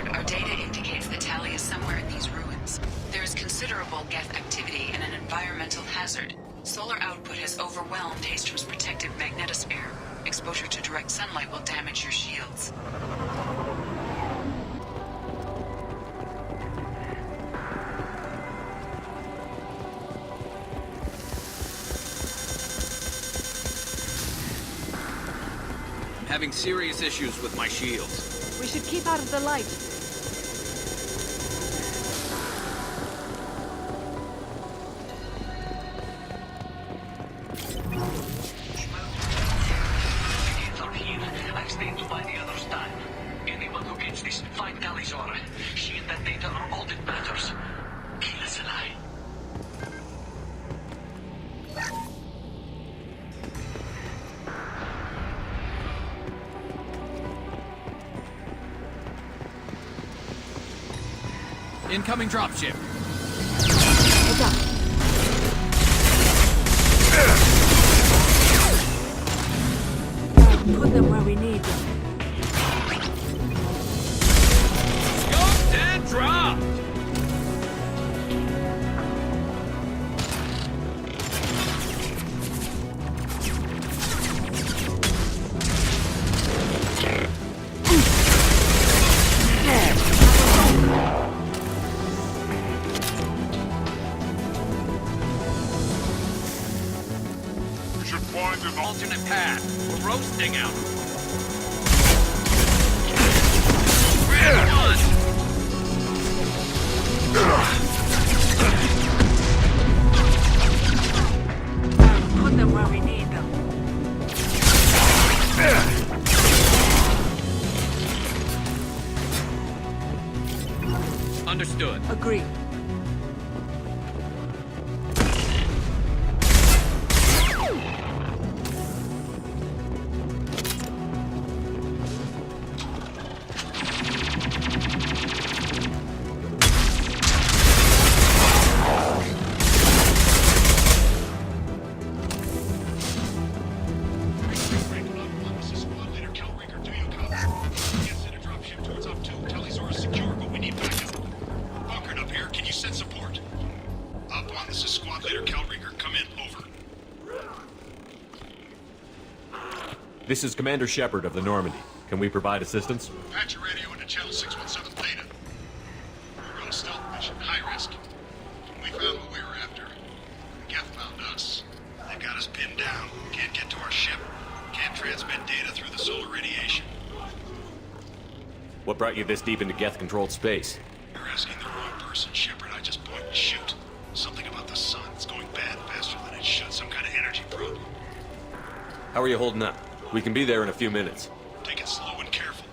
Shepard, our data indicates that Tali is somewhere in these ruins. There is considerable Geth activity and an environmental hazard. Solar output has overwhelmed Hastrom's protective magnetosphere. Exposure to direct sunlight will damage your shields. I'm having serious issues with my shields. We should keep out of the light. I've stayed to buy the others time. Anyone who gets this, find Talizora. She and that data are all that matters. Kill us alive. Incoming dropship. Heads up. Put them where we need them. Scoped and dropped! We should find an Alternate path. We're roasting out. Put them where we need them. Understood. Agreed. This is Commander Shepard of the Normandy. Can we provide assistance? Patch your radio into channel 617 Theta. We're on a stealth mission, high risk. We found what we were after. Geth found us. They got us pinned down. Can't get to our ship. Can't transmit data through the solar radiation. What brought you this deep into Geth-controlled space? You're asking the wrong person, Shepard. I just point and shoot. Something about the sun. It's going bad faster than it should. Some kind of energy problem. How are you holding up? We can be there in a few minutes. Take it slow and careful.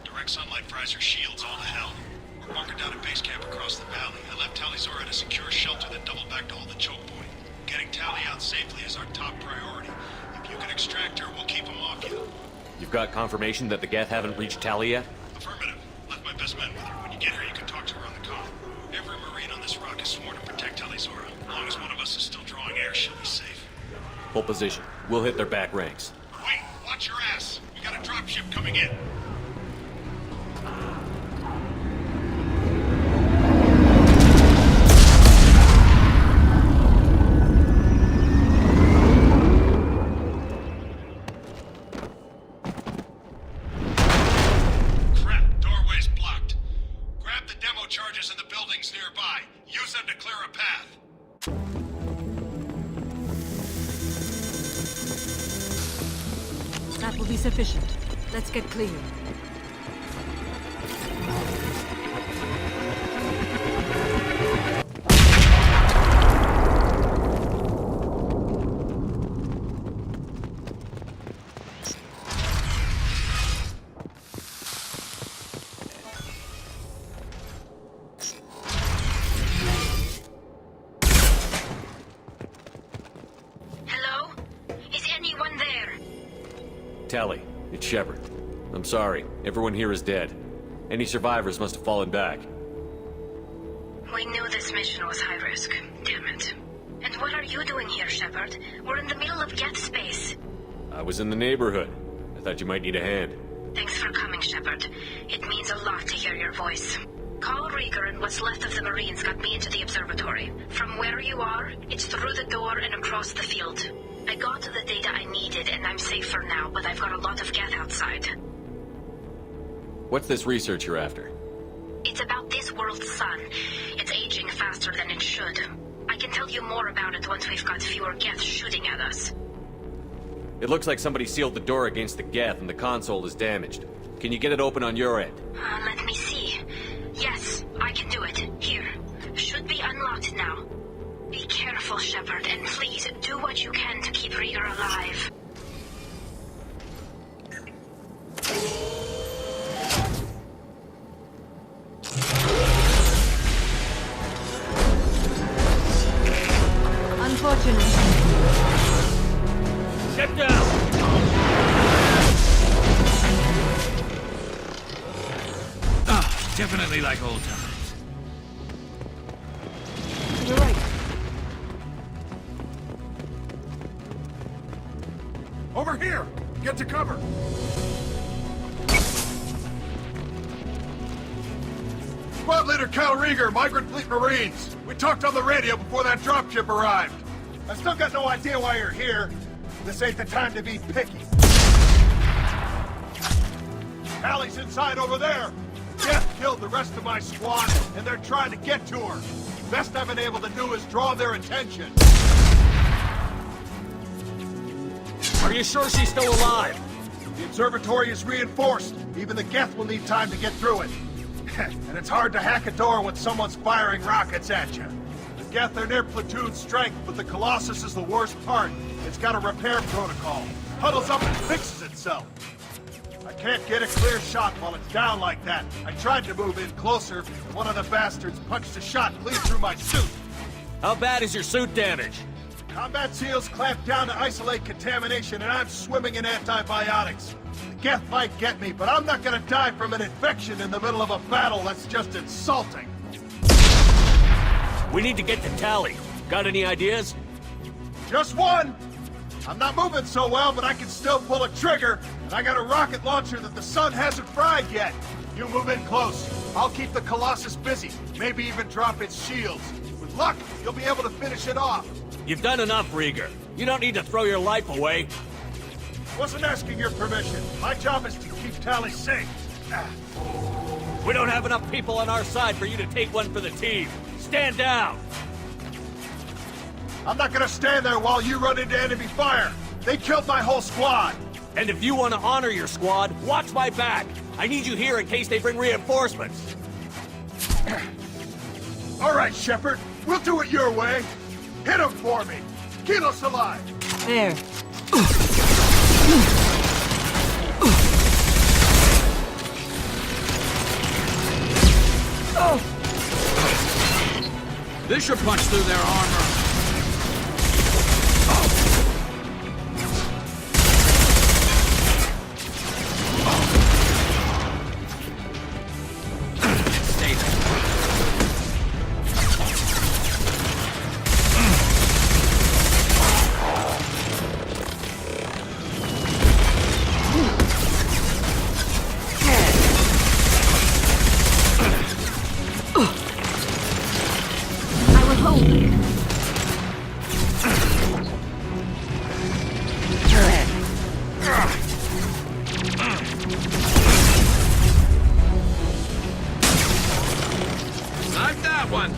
Direct sunlight fries your shields all to hell. We're bunkered down at base camp across the valley. I left Talizora at a secure shelter, then doubled back to hold the choke point. Getting Tali out safely is our top priority. If you can extract her, we'll keep them off you. You've got confirmation that the Geth haven't reached Tali yet? Affirmative. Left my best men with her. When you get her, you can talk to her on the comm. Every Marine on this rock is sworn to protect Talizora. As long as one of us is still drawing air, she'll be safe. Hold position. We'll hit their back ranks. Wait! Watch your ass! We got a dropship coming in. Crap, doorway's blocked. Grab the demo charges in the buildings nearby. Use them to clear a path. That will be sufficient. Let's get clear. Hello? Is anyone there? Tali, it's Shepard. I'm sorry. Everyone here is dead. Any survivors must have fallen back. We knew this mission was high risk. Damn it. And what are you doing here, Shepard? We're in the middle of Geth space. I was in the neighborhood. I thought you might need a hand. Thanks for coming, Shepard. It means a lot to hear your voice. Call Rieger and what's left of the Marines got me into the observatory. From where you are, it's through the door and across the field. I got the data I needed and I'm safe for now, but I've got a lot of geth outside. What's this research you're after? It's about this world's sun. It's aging faster than it should. I can tell you more about it once we've got fewer geth shooting at us. It looks like somebody sealed the door against the Geth and the console is damaged. Can you get it open on your end? Let me see. Yes, I can do it. Here. Should be unlocked now. Be careful, Shepard, and please do what you can to keep Rieger alive. Unfortunate. Shut down! Ah, definitely like old times. You're right. Over here! Get to cover! Squad Leader Cal Rieger, Migrant Fleet Marines. We talked on the radio before that dropship arrived. I still got no idea why you're here. This ain't the time to be picky. Allie's inside over there. Geth killed the rest of my squad, and they're trying to get to her. Best I've been able to do is draw their attention. Are you sure she's still alive? The observatory is reinforced. Even the Geth will need time to get through it. And it's hard to hack a door when someone's firing rockets at you. The Geth are near platoon strength, but the Colossus is the worst part. It's got a repair protocol. Huddles up and fixes itself. I can't get a clear shot while it's down like that. I tried to move in closer, and one of the bastards punched a shot clean through my suit. How bad is your suit damage? Combat SEALs clamped down to isolate contamination, and I'm swimming in antibiotics. The Geth might get me, but I'm not gonna die from an infection in the middle of a battle. That's just insulting. We need to get to Tally. Got any ideas? Just one! I'm not moving so well, but I can still pull a trigger, and I got a rocket launcher that the sun hasn't fried yet. You move in close. I'll keep the Colossus busy, maybe even drop its shields. With luck, you'll be able to finish it off. You've done enough, Rieger. You don't need to throw your life away. Wasn't asking your permission. My job is to keep Tally safe. We don't have enough people on our side for you to take one for the team. Stand down! I'm not gonna stand there while you run into enemy fire. They killed my whole squad. And if you want to honor your squad, watch my back. I need you here in case they bring reinforcements. All right, Shepard. We'll do it your way. Hit him for me. Kilos alive. There. This should punch through their armor. Stay there. I will hold. Not that one.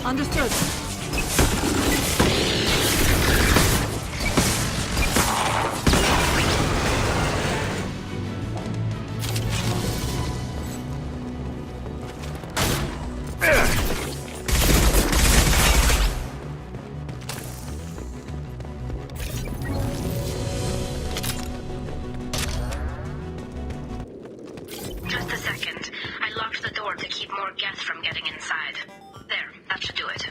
Understood. Just a second. I locked the door to keep more gas from getting inside. There, that should do it.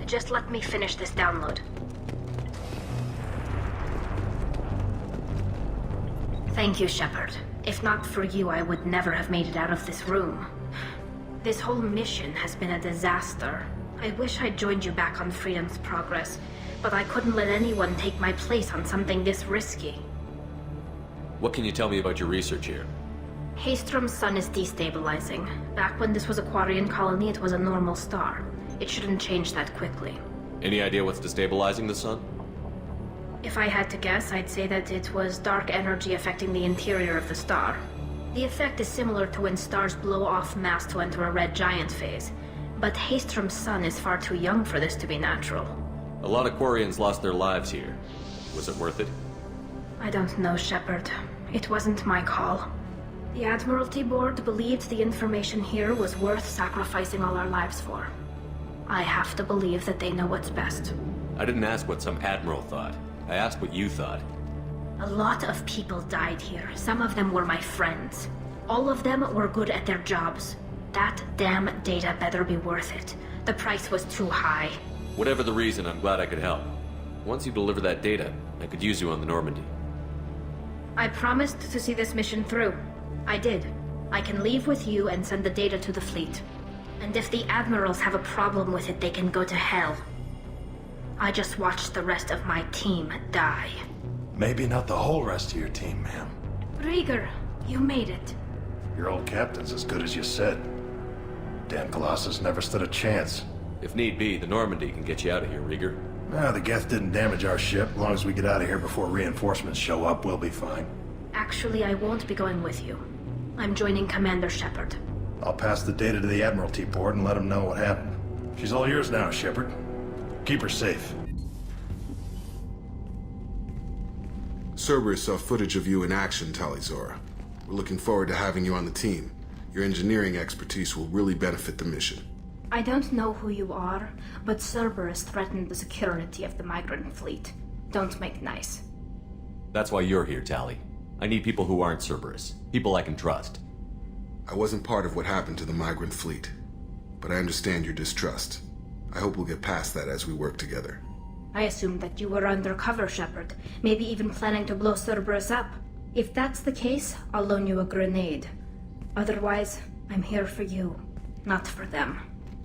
Just let me finish this download. Thank you, Shepard. If not for you, I would never have made it out of this room. This whole mission has been a disaster. I wish I'd joined you back on Freedom's Progress, but I couldn't let anyone take my place on something this risky. What can you tell me about your research here? Haystrom's sun is destabilizing. Back when this was a Quarian colony, it was a normal star. It shouldn't change that quickly. Any idea what's destabilizing the sun? If I had to guess, I'd say that it was dark energy affecting the interior of the star. The effect is similar to when stars blow off mass to enter a red giant phase. But Haystrom's sun is far too young for this to be natural. A lot of Quarians lost their lives here. Was it worth it? I don't know, Shepard. It wasn't my call. The Admiralty Board believed the information here was worth sacrificing all our lives for. I have to believe that they know what's best. I didn't ask what some admiral thought. I asked what you thought. A lot of people died here. Some of them were my friends. All of them were good at their jobs. That damn data better be worth it. The price was too high. Whatever the reason, I'm glad I could help. Once you deliver that data, I could use you on the Normandy. I promised to see this mission through. I did. I can leave with you and send the data to the fleet. And if the admirals have a problem with it, they can go to hell. I just watched the rest of my team die. Maybe not the whole rest of your team, ma'am. Rieger, you made it. Your old captain's as good as you said. Damn Colossus never stood a chance. If need be, the Normandy can get you out of here, Rieger. Nah, the Geth didn't damage our ship. As long as we get out of here before reinforcements show up, we'll be fine. Actually, I won't be going with you. I'm joining Commander Shepard. I'll pass the data to the Admiralty Board and let them know what happened. She's all yours now, Shepard. Keep her safe. Cerberus saw footage of you in action, Talizora. We're looking forward to having you on the team. Your engineering expertise will really benefit the mission. I don't know who you are, but Cerberus threatened the security of the migrant fleet. Don't make nice. That's why you're here, Tali. I need people who aren't Cerberus. People I can trust. I wasn't part of what happened to the migrant fleet, but I understand your distrust. I hope we'll get past that as we work together. I assumed that you were undercover, Shepard. Maybe even planning to blow Cerberus up. If that's the case, I'll loan you a grenade. Otherwise, I'm here for you, not for them.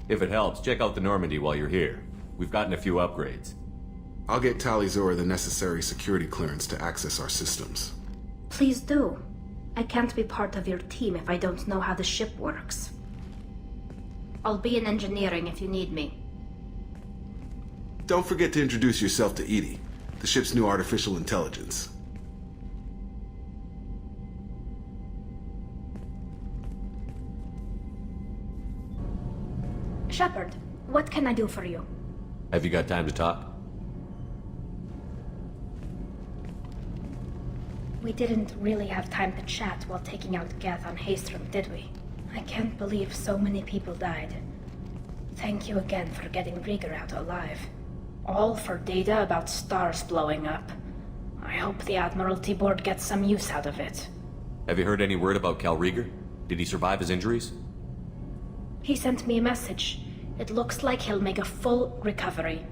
If it helps, check out the Normandy while you're here. We've gotten a few upgrades. I'll get Talizora the necessary security clearance to access our systems. Please do. I can't be part of your team if I don't know how the ship works. I'll be in engineering if you need me. Don't forget to introduce yourself to Edie, the ship's new artificial intelligence. Shepard, what can I do for you? Have you got time to talk? We didn't really have time to chat while taking out Geth on Haystrom, did we? I can't believe so many people died. Thank you again for getting Rieger out alive. All for data about stars blowing up. I hope the Admiralty Board gets some use out of it. Have you heard any word about Cal Rieger? Did he survive his injuries? He sent me a message. It looks like he'll make a full recovery.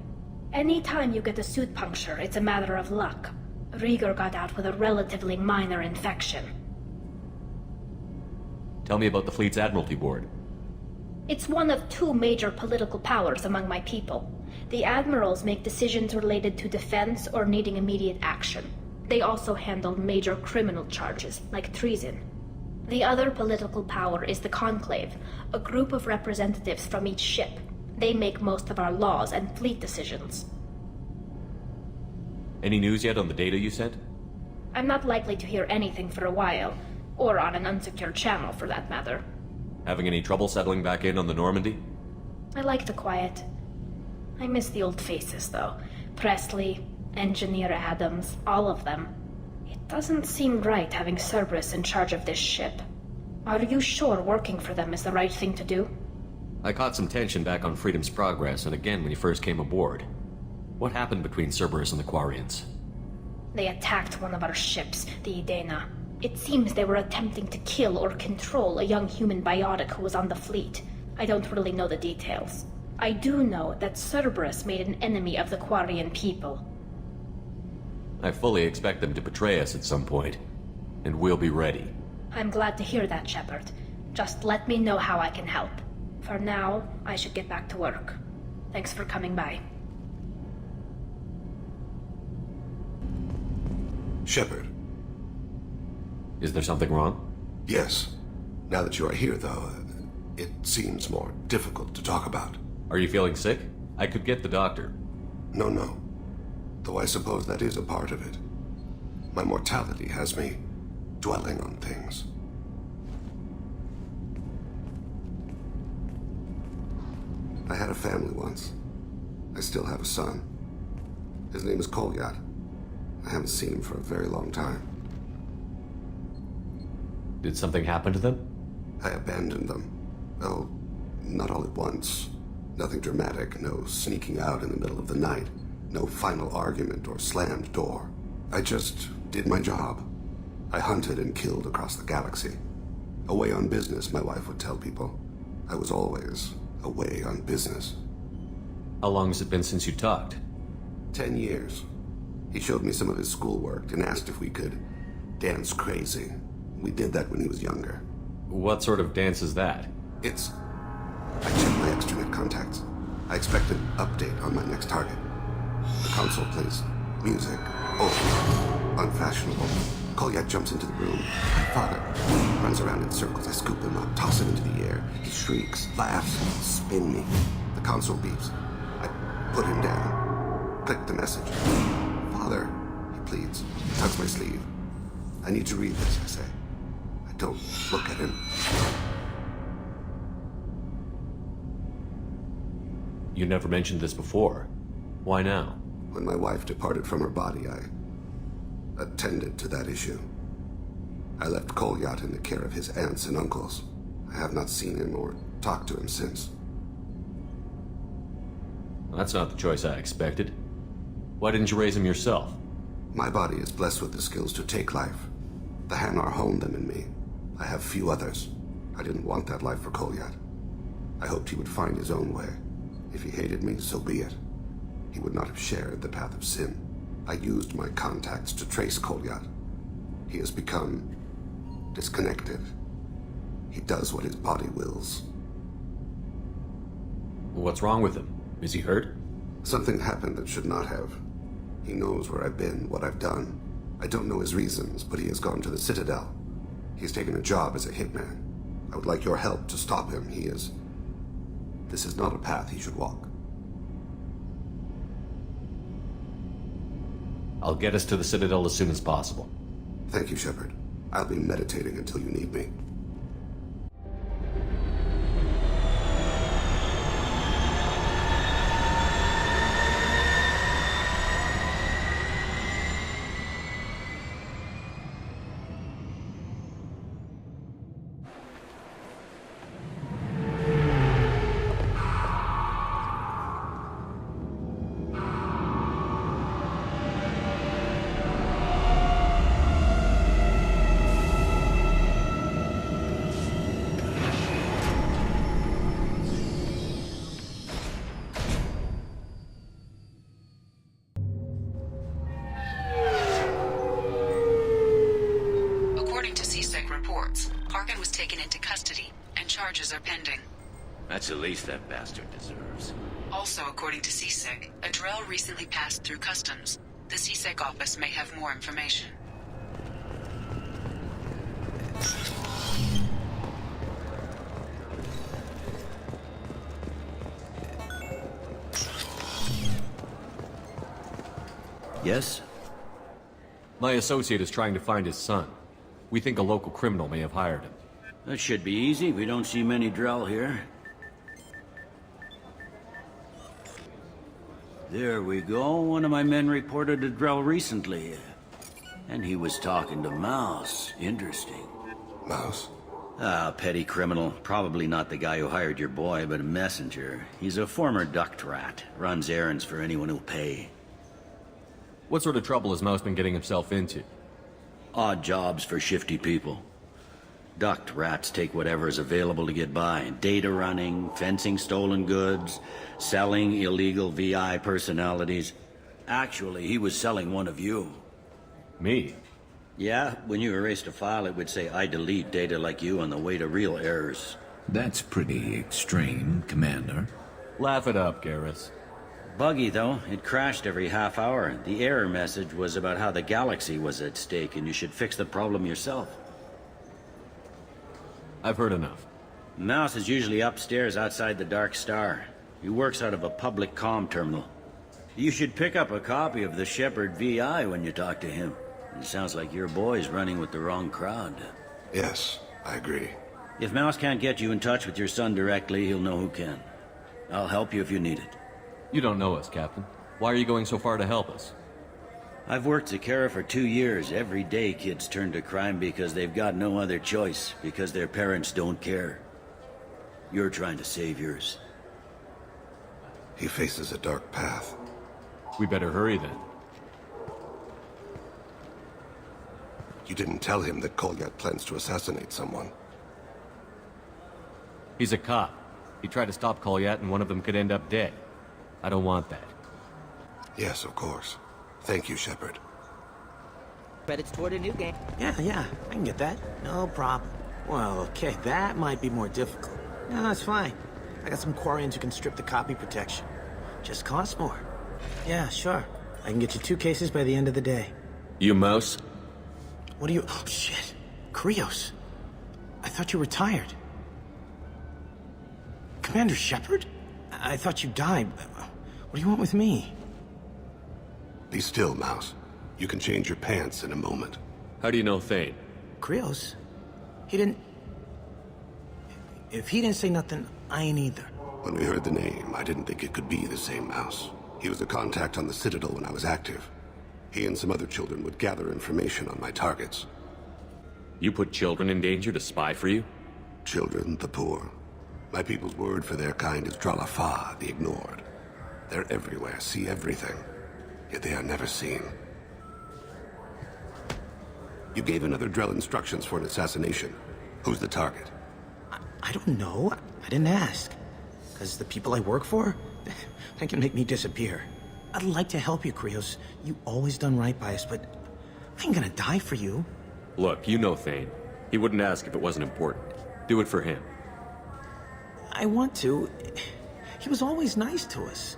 Anytime you get a suit puncture, it's a matter of luck. Rieger got out with a relatively minor infection. Tell me about the fleet's Admiralty Board. It's one of two major political powers among my people. The admirals make decisions related to defense or needing immediate action. They also handle major criminal charges, like treason. The other political power is the Conclave, a group of representatives from each ship. They make most of our laws and fleet decisions. Any news yet on the data you sent? I'm not likely to hear anything for a while. Or on an unsecured channel, for that matter. Having any trouble settling back in on the Normandy? I like the quiet. I miss the old faces, though. Presley, Engineer Adams, all of them. It doesn't seem right having Cerberus in charge of this ship. Are you sure working for them is the right thing to do? I caught some tension back on Freedom's Progress and again when you first came aboard. What happened between Cerberus and the Quarians? They attacked one of our ships, the Edena. It seems they were attempting to kill or control a young human biotic who was on the fleet. I don't really know the details. I do know that Cerberus made an enemy of the Quarian people. I fully expect them to betray us at some point, and we'll be ready. I'm glad to hear that, Shepard. Just let me know how I can help. For now, I should get back to work. Thanks for coming by. Shepard. Is there something wrong? Yes. Now that you are here, though, it seems more difficult to talk about. Are you feeling sick? I could get the doctor. No. Though I suppose that is a part of it. My mortality has me dwelling on things. I had a family once. I still have a son. His name is Kolyat. I haven't seen him for a very long time. Did something happen to them? I abandoned them. Oh, not all at once. Nothing dramatic, no sneaking out in the middle of the night, no final argument or slammed door. I just did my job. I hunted and killed across the galaxy. Away on business, my wife would tell people. I was always away on business. How long has it been since you talked? 10 years. He showed me some of his schoolwork and asked if we could dance crazy. We did that when he was younger. What sort of dance is that? I checked my extranet contacts. I expect an update on my next target. The console plays music. Old. Unfashionable. Kolyat jumps into the room. My father runs around in circles. I scoop him up, toss him into the air. He shrieks, laughs, spin me. The console beeps. I put him down. Click the message. Father, he pleads. He tugs my sleeve. I need to read this, I say. I don't look at him. You never mentioned this before. Why now? When my wife departed from her body, I attended to that issue. I left Kolyat in the care of his aunts and uncles. I have not seen him or talked to him since. That's not the choice I expected. Why didn't you raise him yourself? My body is blessed with the skills to take life. The Hanar honed them in me. I have few others. I didn't want that life for Kolyat. I hoped he would find his own way. If he hated me, so be it. He would not have shared the path of sin. I used my contacts to trace Kolyat. He has become disconnected. He does what his body wills. What's wrong with him? Is he hurt? Something happened that should not have. He knows where I've been, what I've done. I don't know his reasons, but he has gone to the Citadel. He's taken a job as a hitman. I would like your help to stop him. This is not a path he should walk. I'll get us to the Citadel as soon as possible. Thank you, Shepard. I'll be meditating until you need me. Charges are pending. That's the least that bastard deserves. Also, according to CSEC, a Drell recently passed through customs. The CSEC office may have more information. Yes? My associate is trying to find his son. We think a local criminal may have hired him. That should be easy. We don't see many Drell here. There we go. One of my men reported a Drell recently. And he was talking to Mouse. Interesting. Mouse? Ah, petty criminal. Probably not the guy who hired your boy, but a messenger. He's a former duct rat. Runs errands for anyone who'll pay. What sort of trouble has Mouse been getting himself into? Odd jobs for shifty people. Duct rats take whatever is available to get by. Data running, fencing stolen goods, selling illegal VI personalities. Actually, he was selling one of you. Me? Yeah, when you erased a file, it would say, I delete data like you on the way to real errors. That's pretty extreme, Commander. Laugh it up, Garrus. Buggy, though. It crashed every half hour. The error message was about how the galaxy was at stake, and you should fix the problem yourself. I've heard enough. Mouse is usually upstairs outside the Dark Star. He works out of a public comm terminal. You should pick up a copy of the Shepherd VI when you talk to him. It sounds like your boy's running with the wrong crowd. Yes, I agree. If Mouse can't get you in touch with your son directly, he'll know who can. I'll help you if you need it. You don't know us, Captain. Why are you going so far to help us? I've worked Zakera for 2 years. Every day kids turn to crime because they've got no other choice, because their parents don't care. You're trying to save yours. He faces a dark path. We better hurry then. You didn't tell him that Kolyat plans to assassinate someone. He's a cop. He tried to stop Kolyat and one of them could end up dead. I don't want that. Yes, of course. Thank you, Shepard. Credits toward a new game. Yeah, I can get that. No problem. Well, okay, that might be more difficult. No, it's fine. I got some Quarians who can strip the copy protection. Just costs more. Yeah, sure. I can get you 2 cases by the end of the day. You Mouse? What are you... Oh, shit. Krios. I thought you were retired. Commander Shepard? I thought you died. What do you want with me? Be still, Mouse. You can change your pants in a moment. How do you know Thane? Krios? He didn't... If he didn't say nothing, I ain't either. When we heard the name, I didn't think it could be the same Mouse. He was a contact on the Citadel when I was active. He and some other children would gather information on my targets. You put children in danger to spy for you? Children, the poor. My people's word for their kind is Dralafa, the ignored. They're everywhere, see everything. Yet they are never seen. You gave another Drell instructions for an assassination. Who's the target? I don't know. I didn't ask. Because the people I work for, they can make me disappear. I'd like to help you, Krios. You always done right by us, but I ain't gonna die for you. Look, you know Thane. He wouldn't ask if it wasn't important. Do it for him. I want to. He was always nice to us.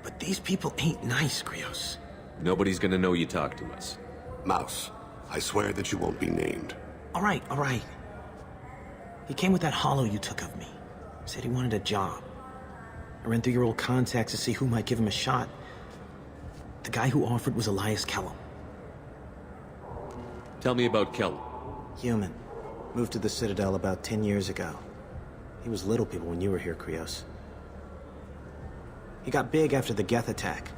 But these people ain't nice, Krios. Nobody's gonna know you talked to us. Mouse, I swear that you won't be named. All right. He came with that hollow you took of me. Said he wanted a job. I ran through your old contacts to see who might give him a shot. The guy who offered was Elias Kellum. Tell me about Kellum. Human. Moved to the Citadel about 10 years ago. He was little people when you were here, Krios. He got big after the Geth attack.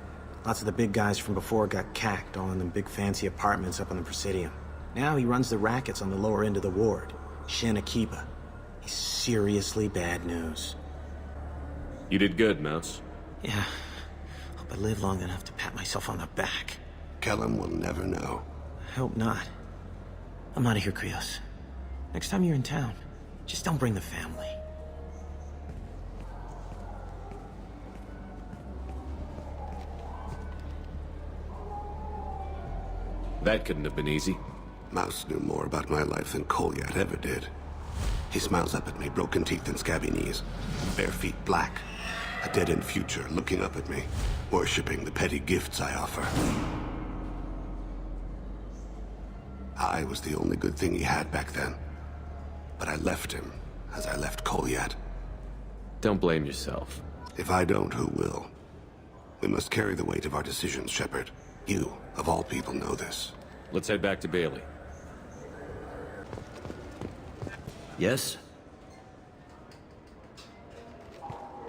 Lots of the big guys from before got cacked all in them big fancy apartments up on the Presidium. Now he runs the rackets on the lower end of the ward. Shin Akiba. He's seriously bad news. You did good, Mouse. Yeah. Hope I live long enough to pat myself on the back. Kellum will never know. I hope not. I'm out of here, Krios. Next time you're in town, just don't bring the family. That couldn't have been easy. Mouse knew more about my life than Kolyat ever did. He smiles up at me, broken teeth and scabby knees. Bare feet black. A dead-end future looking up at me, worshipping the petty gifts I offer. I was the only good thing he had back then. But I left him, as I left Kolyat. Don't blame yourself. If I don't, who will? We must carry the weight of our decisions, Shepard. You, of all people, know this. Let's head back to Bailey. Yes?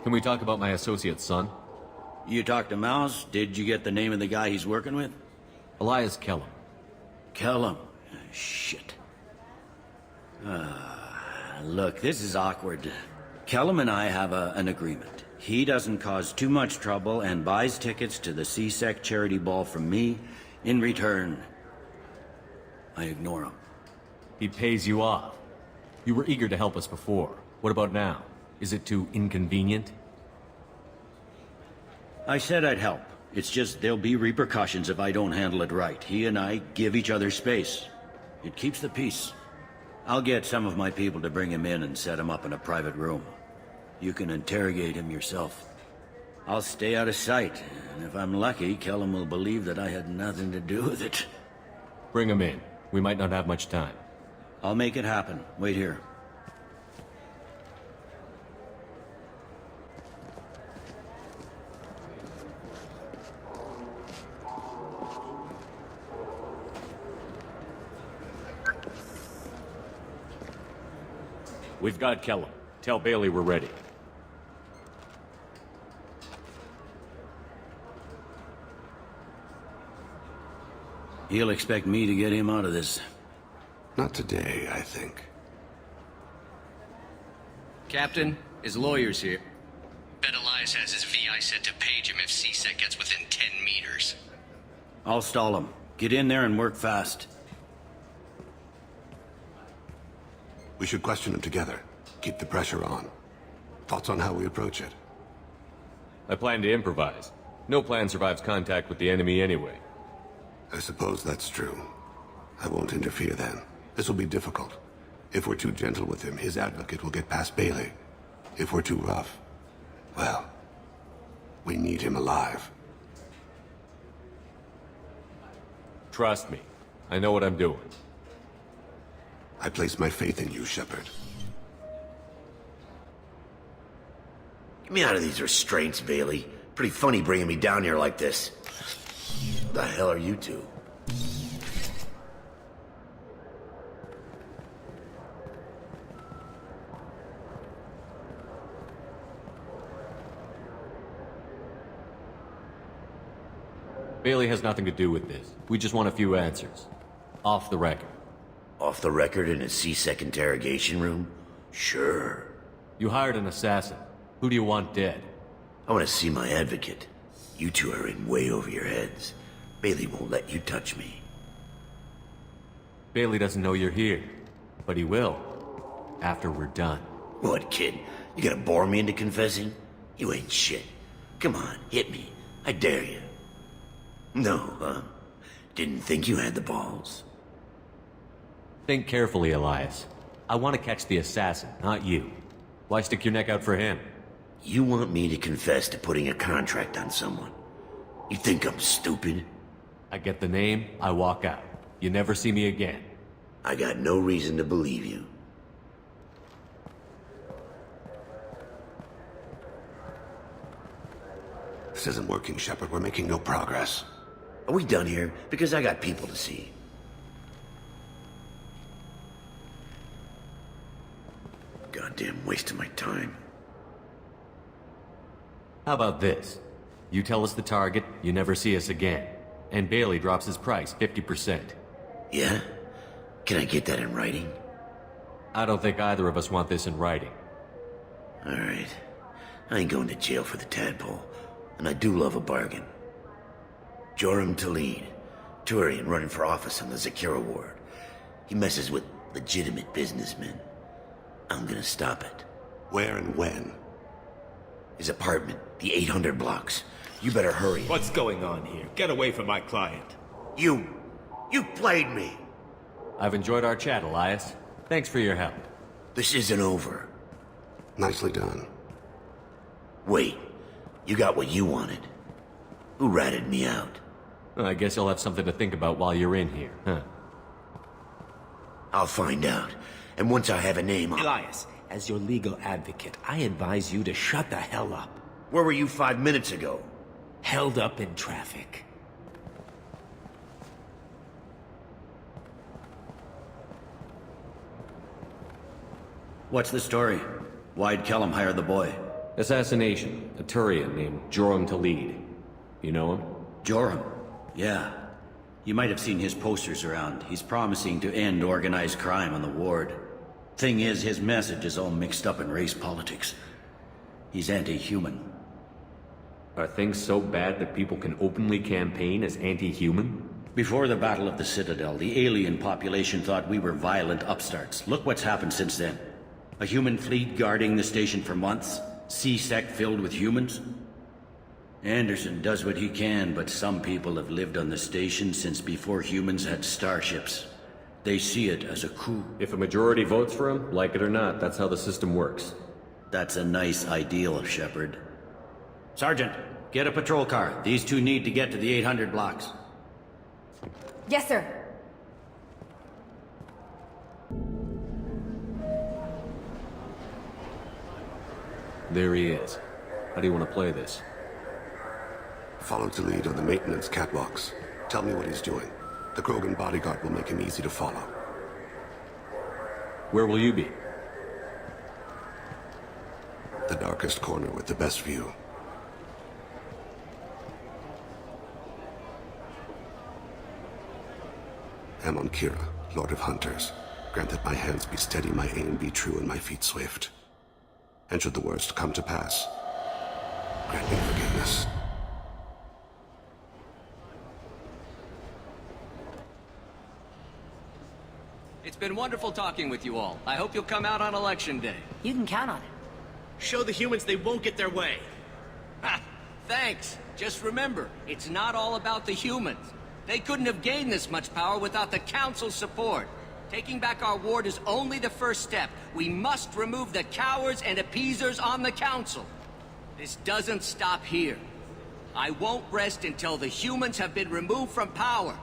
Can we talk about my associate's son? You talked to Mouse? Did you get the name of the guy he's working with? Elias Kellum. Kellum. Shit. Look, this is awkward. Kellum and I have an agreement. He doesn't cause too much trouble and buys tickets to the C-Sec charity ball from me. In return, I ignore him. He pays you off. You were eager to help us before. What about now? Is it too inconvenient? I said I'd help. It's just there'll be repercussions if I don't handle it right. He and I give each other space. It keeps the peace. I'll get some of my people to bring him in and set him up in a private room. You can interrogate him yourself. I'll stay out of sight, and if I'm lucky, Kellum will believe that I had nothing to do with it. Bring him in. We might not have much time. I'll make it happen. Wait here. We've got Kellum. Tell Bailey we're ready. He'll expect me to get him out of this. Not today, I think. Captain, his lawyer's here. Bet Elias has his VI set to page him if C-Sec gets within 10 meters. I'll stall him. Get in there and work fast. We should question him together. Keep the pressure on. Thoughts on how we approach it? I plan to improvise. No plan survives contact with the enemy anyway. I suppose that's true. I won't interfere then. This will be difficult. If we're too gentle with him, his advocate will get past Bailey. If we're too rough, well, we need him alive. Trust me. I know what I'm doing. I place my faith in you, Shepard. Get me out of these restraints, Bailey. Pretty funny bringing me down here like this. The hell are you two? Bailey has nothing to do with this. We just want a few answers. Off the record. Off the record in a C-Sec interrogation room? Sure. You hired an assassin. Who do you want dead? I want to see my advocate. You two are in way over your heads. Bailey won't let you touch me. Bailey doesn't know you're here, but he will. After we're done. What, kid? You gonna bore me into confessing? You ain't shit. Come on, hit me. I dare you. No, huh? Didn't think you had the balls. Think carefully, Elias. I want to catch the assassin, not you. Why stick your neck out for him? You want me to confess to putting a contract on someone? You think I'm stupid? I get the name, I walk out. You never see me again. I got no reason to believe you. This isn't working, Shepard. We're making no progress. Are we done here? Because I got people to see. Goddamn waste of my time. How about this? You tell us the target, you never see us again. And Bailey drops his price 50%. Yeah? Can I get that in writing? I don't think either of us want this in writing. Alright. I ain't going to jail for the tadpole. And I do love a bargain. Joram Talid, Turian running for office on the Zakira ward. He messes with legitimate businessmen. I'm gonna stop it. Where and when? His apartment, the 800 blocks. You better hurry. What's going on here? Get away from my client. You played me. I've enjoyed our chat, Elias. Thanks for your help. This isn't over. Nicely done. Wait, you got what you wanted. Who ratted me out? I guess you'll have something to think about while you're in here, huh? I'll find out. And once I have a name, Elias, as your legal advocate, I advise you to shut the hell up. Where were you 5 minutes ago? Held up in traffic. What's the story? Why'd Kellum hire the boy? Assassination. A Turian named Joram Talid. You know him? Joram? Yeah. You might have seen his posters around. He's promising to end organized crime on the ward. Thing is, his message is all mixed up in race politics. He's anti-human. Are things so bad that people can openly campaign as anti-human? Before the Battle of the Citadel, the alien population thought we were violent upstarts. Look what's happened since then. A human fleet guarding the station for months. C-Sec filled with humans. Anderson does what he can, but some people have lived on the station since before humans had starships. They see it as a coup. If a majority votes for him, like it or not, that's how the system works. That's a nice ideal, Shepard. Sergeant, get a patrol car. These two need to get to the 800 blocks. Yes, sir. There he is. How do you want to play this? Follow the lead on the maintenance catwalks. Tell me what he's doing. The Krogan bodyguard will make him easy to follow. Where will you be? The darkest corner with the best view. Amon Kira, Lord of Hunters. Grant that my hands be steady, my aim be true, and my feet swift. And should the worst come to pass, grant me forgiveness. It's been wonderful talking with you all. I hope you'll come out on Election Day. You can count on it. Show the humans they won't get their way. Ha! Thanks. Just remember, it's not all about the humans. They couldn't have gained this much power without the Council's support. Taking back our ward is only the first step. We must remove the cowards and appeasers on the Council. This doesn't stop here. I won't rest until the humans have been removed from power.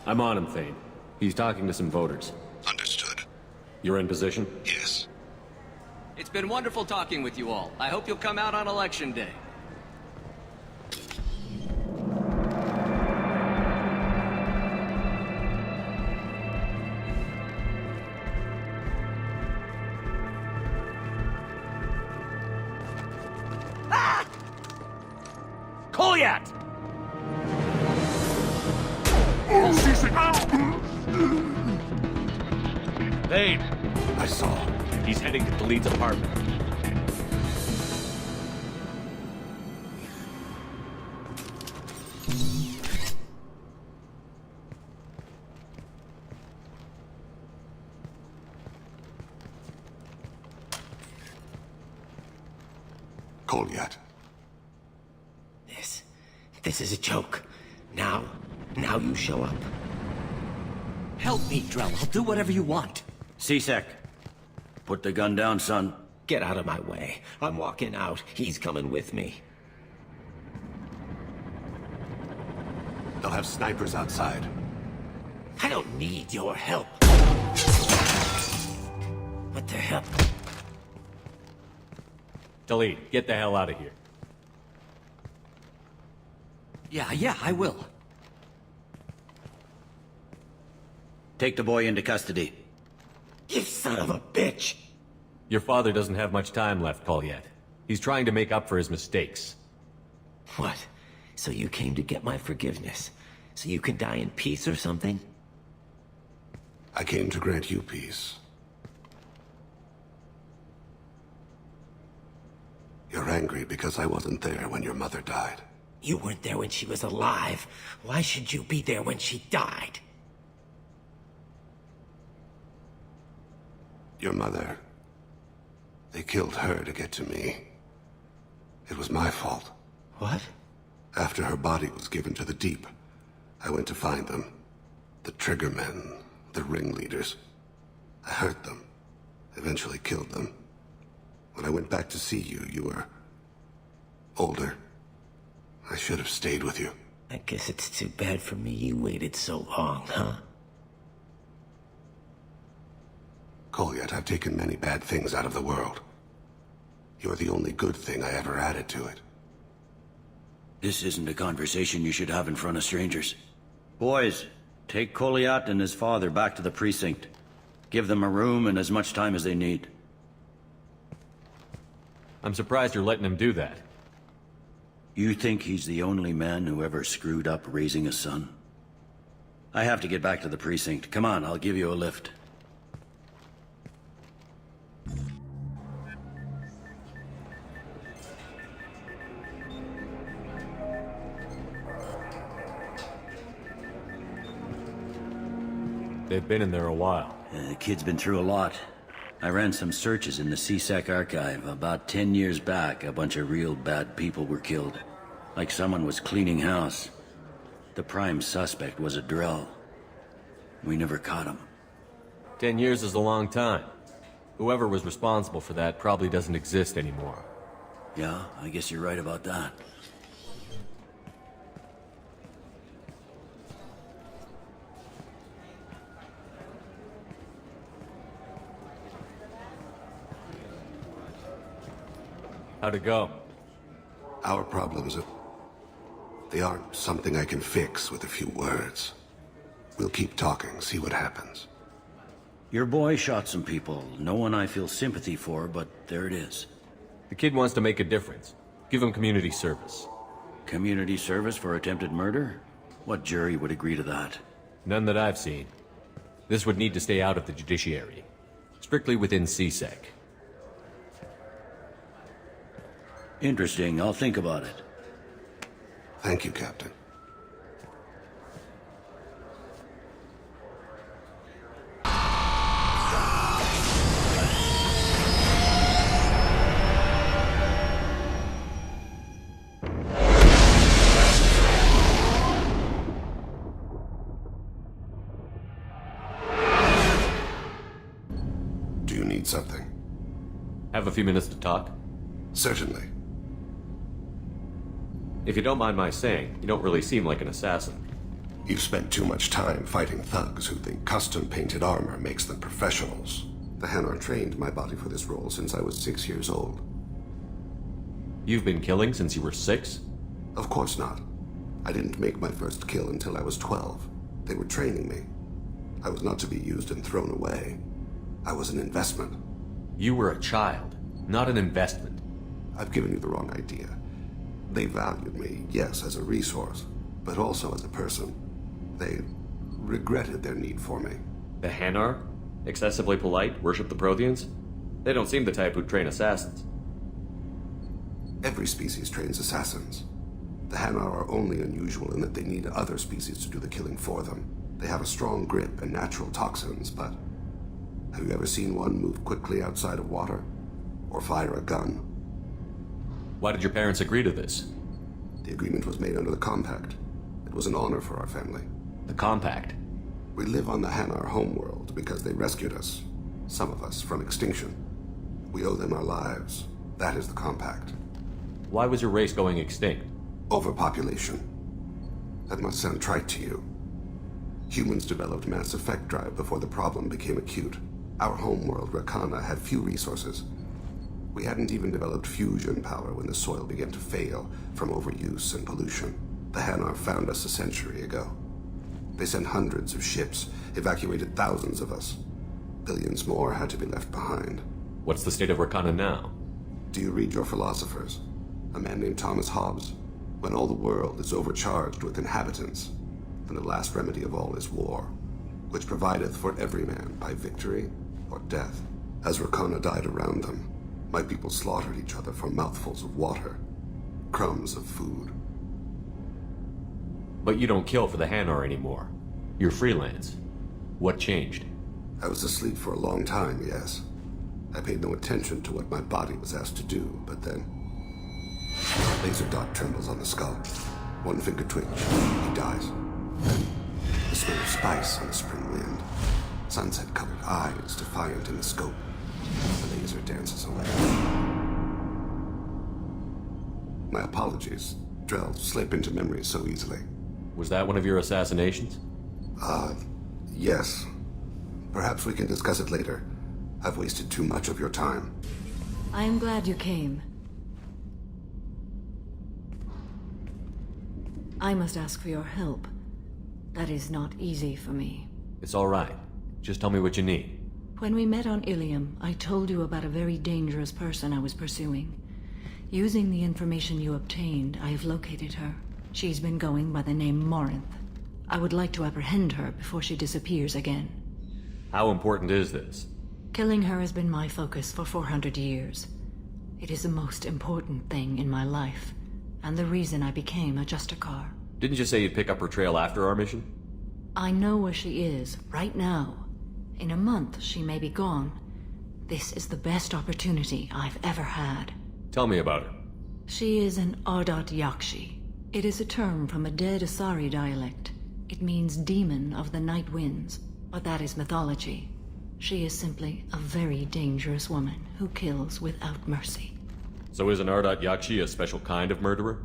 I'm on him, Thane. He's talking to some voters. Understood. You're in position? Yes. It's been wonderful talking with you all. I hope you'll come out on Election Day. Kolyat! Thane! I saw. He's heading to Talid's apartment. Kolyat. This is a joke. Now you show up. Help me, Drell. I'll do whatever you want. C-Sec. Put the gun down, son. Get out of my way. I'm walking out. He's coming with me. They'll have snipers outside. I don't need your help. What the hell? Talid, get the hell out of here. Yeah, I will. Take the boy into custody. You son of a bitch! Your father doesn't have much time left, Kolyat. He's trying to make up for his mistakes. What? So you came to get my forgiveness? So you can die in peace or something? I came to grant you peace. You're angry because I wasn't there when your mother died. You weren't there when she was alive. Why should you be there when she died? Your mother. They killed her to get to me. It was my fault. What? After her body was given to the deep, I went to find them. The triggermen, the ringleaders. I hurt them. Eventually killed them. When I went back to see you, you were older. I should have stayed with you. I guess it's too bad for me you waited so long, huh? Kolyat, I've taken many bad things out of the world. You're the only good thing I ever added to it. This isn't a conversation you should have in front of strangers. Boys, take Kolyat and his father back to the precinct. Give them a room and as much time as they need. I'm surprised you're letting him do that. You think he's the only man who ever screwed up raising a son? I have to get back to the precinct. Come on, I'll give you a lift. They've been in there a while. The kid's been through a lot. I ran some searches in the CSEC archive. About 10 years back, a bunch of real bad people were killed. Like someone was cleaning house. The prime suspect was a drill. We never caught him. 10 years is a long time. Whoever was responsible for that probably doesn't exist anymore. Yeah, I guess you're right about that. How'd it go? Our problems they aren't something I can fix with a few words. We'll keep talking, see what happens. Your boy shot some people. No one I feel sympathy for, but there it is. The kid wants to make a difference. Give him community service. Community service for attempted murder? What jury would agree to that? None that I've seen. This would need to stay out of the judiciary. Strictly within CSEC. Interesting. I'll think about it. Thank you, Captain. Do you need something? Have a few minutes to talk? Certainly. If you don't mind my saying, you don't really seem like an assassin. You've spent too much time fighting thugs who think custom-painted armor makes them professionals. The Hanar trained my body for this role since I was 6 years old. You've been killing since you were 6? Of course not. I didn't make my first kill until I was 12. They were training me. I was not to be used and thrown away. I was an investment. You were a child, not an investment. I've given you the wrong idea. They valued me, yes, as a resource, but also as a person. They regretted their need for me. The Hanar? Excessively polite, worship the Protheans? They don't seem the type who'd train assassins. Every species trains assassins. The Hanar are only unusual in that they need other species to do the killing for them. They have a strong grip and natural toxins, but have you ever seen one move quickly outside of water? Or fire a gun? Why did your parents agree to this? The agreement was made under the Compact. It was an honor for our family. The Compact? We live on the Hanar homeworld because they rescued us, some of us, from extinction. We owe them our lives. That is the Compact. Why was your race going extinct? Overpopulation. That must sound trite to you. Humans developed mass effect drive before the problem became acute. Our homeworld, Rakana, had few resources. We hadn't even developed fusion power when the soil began to fail from overuse and pollution. The Hanar found us a century ago. They sent hundreds of ships, evacuated thousands of us. Billions more had to be left behind. What's the state of Rakana now? Do you read your philosophers? A man named Thomas Hobbes? When all the world is overcharged with inhabitants, and the last remedy of all is war, which provideth for every man by victory or death. As Rakana died around them, my people slaughtered each other for mouthfuls of water, crumbs of food. But you don't kill for the Hanar anymore. You're freelance. What changed? I was asleep for a long time, yes. I paid no attention to what my body was asked to do, but then... laser dot trembles on the skull. One finger twitch. He dies. Then the smell of spice on the spring wind. Sunset-colored eyes defiant in the scope. The laser dances away. My apologies. Drell slip into memory so easily. Was that one of your assassinations? Yes. Perhaps we can discuss it later. I've wasted too much of your time. I am glad you came. I must ask for your help. That is not easy for me. It's all right. Just tell me what you need. When we met on Ilium, I told you about a very dangerous person I was pursuing. Using the information you obtained, I have located her. She's been going by the name Morinth. I would like to apprehend her before she disappears again. How important is this? Killing her has been my focus for 400 years. It is the most important thing in my life, and the reason I became a Justicar. Didn't you say you'd pick up her trail after our mission? I know where she is, right now. In a month, she may be gone. This is the best opportunity I've ever had. Tell me about her. She is an Ardat Yakshi. It is a term from a dead Asari dialect. It means demon of the night winds, but that is mythology. She is simply a very dangerous woman who kills without mercy. So is an Ardat Yakshi a special kind of murderer?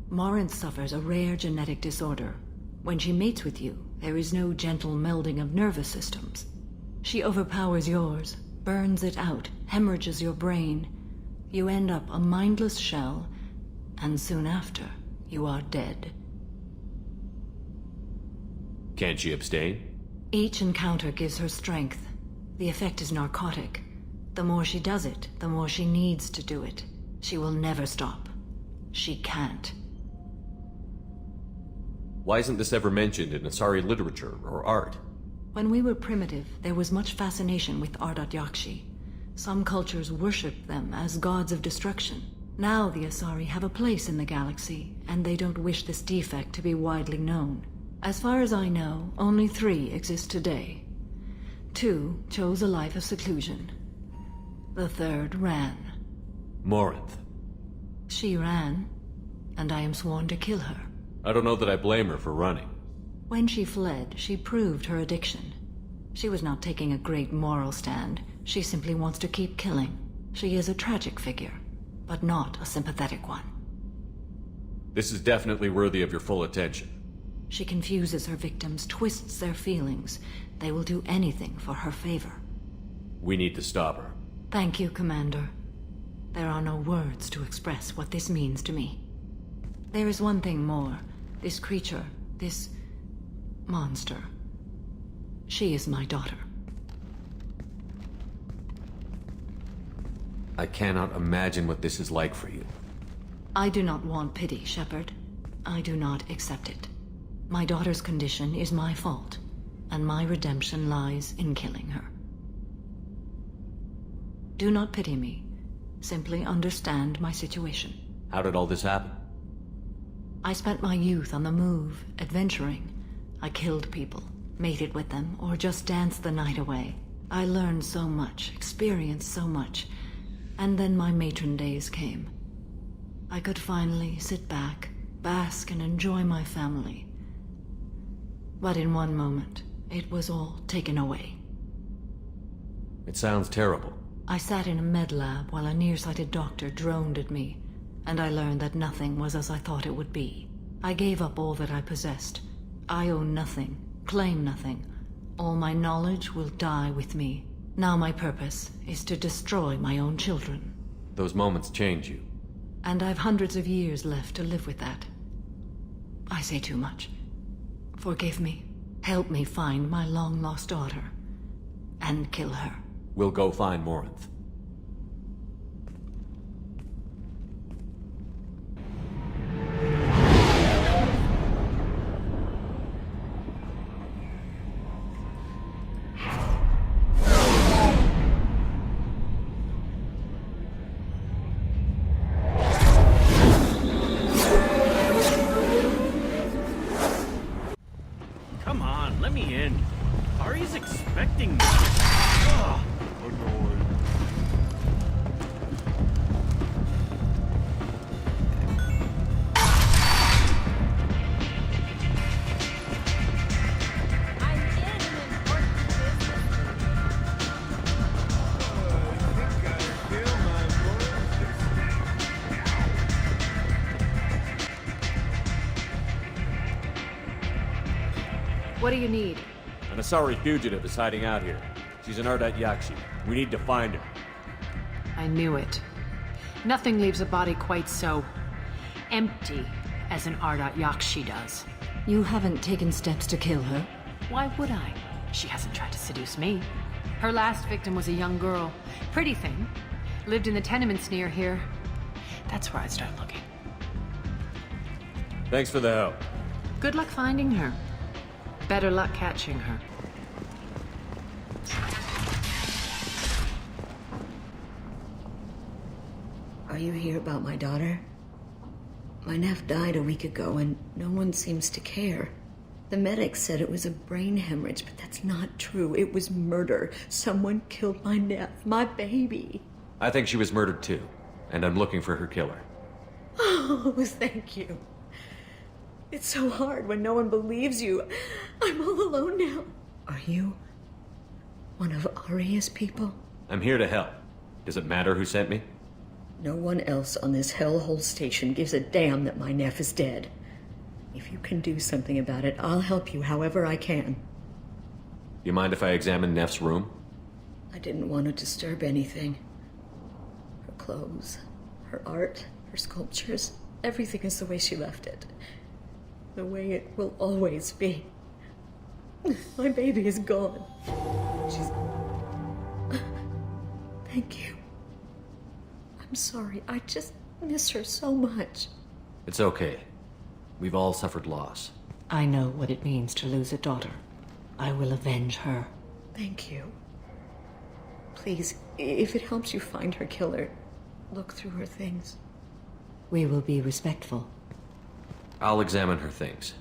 Morinth suffers a rare genetic disorder. When she mates with you, there is no gentle melding of nervous systems. She overpowers yours, burns it out, hemorrhages your brain. You end up a mindless shell, and soon after, you are dead. Can't she abstain? Each encounter gives her strength. The effect is narcotic. The more she does it, the more she needs to do it. She will never stop. She can't. Why isn't this ever mentioned in Asari literature or art? When we were primitive, there was much fascination with Ardat Yakshi. Some cultures worshipped them as gods of destruction. Now the Asari have a place in the galaxy, and they don't wish this defect to be widely known. As far as I know, only 3 exist today. 2 chose a life of seclusion. The 3rd ran. Morinth. She ran, and I am sworn to kill her. I don't know that I blame her for running. When she fled, she proved her addiction. She was not taking a great moral stand. She simply wants to keep killing. She is a tragic figure, but not a sympathetic one. This is definitely worthy of your full attention. She confuses her victims, twists their feelings. They will do anything for her favor. We need to stop her. Thank you, Commander. There are no words to express what this means to me. There is one thing more. This creature, this monster. She is my daughter. I cannot imagine what this is like for you. I do not want pity, Shepard. I do not accept it. My daughter's condition is my fault, and my redemption lies in killing her. Do not pity me. Simply understand my situation. How did all this happen? I spent my youth on the move, adventuring. I killed people, mated with them, or just danced the night away. I learned so much, experienced so much, and then my matron days came. I could finally sit back, bask and enjoy my family. But in one moment, it was all taken away. It sounds terrible. I sat in a med lab while a nearsighted doctor droned at me, and I learned that nothing was as I thought it would be. I gave up all that I possessed. I own nothing, claim nothing. All my knowledge will die with me. Now my purpose is to destroy my own children. Those moments change you. And I've hundreds of years left to live with that. I say too much. Forgive me. Help me find my long-lost daughter. And kill her. We'll go find Morinth. Come on, let me in. Ari's expecting me. Ugh, annoyed. What do you need? An Asari fugitive is hiding out here. She's an Ardat Yakshi. We need to find her. I knew it. Nothing leaves a body quite so empty as an Ardat Yakshi does. You haven't taken steps to kill her? Why would I? She hasn't tried to seduce me. Her last victim was a young girl. Pretty thing. Lived in the tenements near here. That's where I'd start looking. Thanks for the help. Good luck finding her. Better luck catching her. Are you here about my daughter? My nephew died a week ago and no one seems to care. The medics said it was a brain hemorrhage, but that's not true. It was murder. Someone killed my nephew, my baby. I think she was murdered too, and I'm looking for her killer. Oh, thank you. It's so hard when no one believes you. I'm all alone now. Are you one of Aria's people? I'm here to help. Does it matter who sent me? No one else on this hellhole station gives a damn that my nephew is dead. If you can do something about it, I'll help you however I can. You mind if I examine Neff's room? I didn't want to disturb anything. Her clothes, her art, her sculptures, everything is the way she left it. The way it will always be. My baby is gone. She's... Thank you. I'm sorry, I just miss her so much. It's okay. We've all suffered loss. I know what it means to lose a daughter. I will avenge her. Thank you. Please, if it helps you find her killer, look through her things. We will be respectful. I'll examine her things.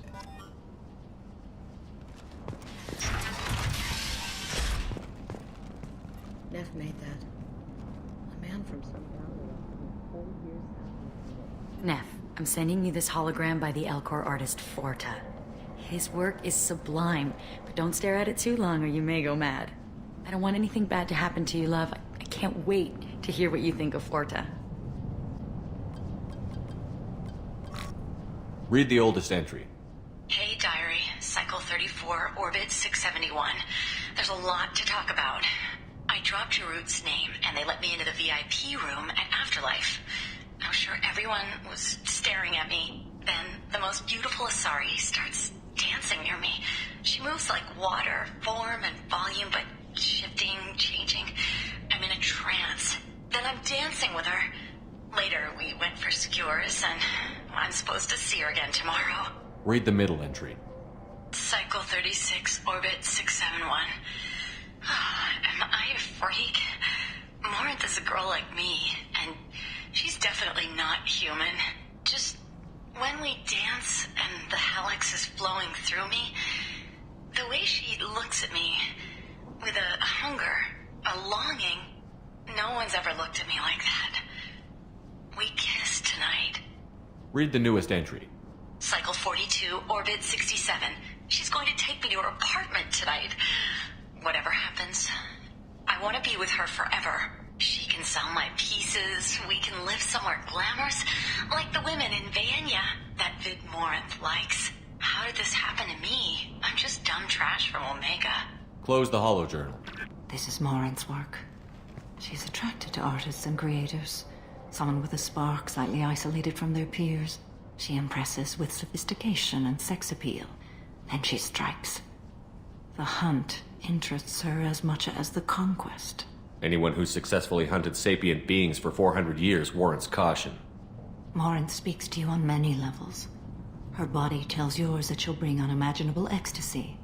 Neff made that. A man from some valley 4 years after. Neff, I'm sending you this hologram by the Elcor artist Forta. His work is sublime, but don't stare at it too long or you may go mad. I don't want anything bad to happen to you, love. I can't wait to hear what you think of Forta. Read the oldest entry. Hey, Diary. Cycle 34, Orbit 671. There's a lot to talk about. I dropped Jarut's name, and they let me into the VIP room at Afterlife. I was sure everyone was staring at me. Then, the most beautiful Asari starts dancing near me. She moves like water, form and volume, but shifting, changing. I'm in a trance. Then I'm dancing with her. Later, we went for skewers, and I'm supposed to see her again tomorrow. Read the middle entry. Cycle 36, Orbit 671. Am I a freak? Morinth is a girl like me, and she's definitely not human. Just when we dance and the helix is flowing through me, the way she looks at me with a hunger, a longing, no one's ever looked at me like that. We kissed tonight. Read the newest entry. Cycle 42, Orbit 67. She's going to take me to her apartment tonight. Whatever happens, I want to be with her forever. She can sell my pieces. We can live somewhere glamorous, like the women in Vanya that Vid Morinth likes. How did this happen to me? I'm just dumb trash from Omega. Close the holojournal. This is Morinth's work. She's attracted to artists and creators. Someone with a spark, slightly isolated from their peers. She impresses with sophistication and sex appeal. Then she strikes. The hunt interests her as much as the conquest. Anyone who's successfully hunted sapient beings for 400 years warrants caution. Morinth speaks to you on many levels. Her body tells yours that she'll bring unimaginable ecstasy.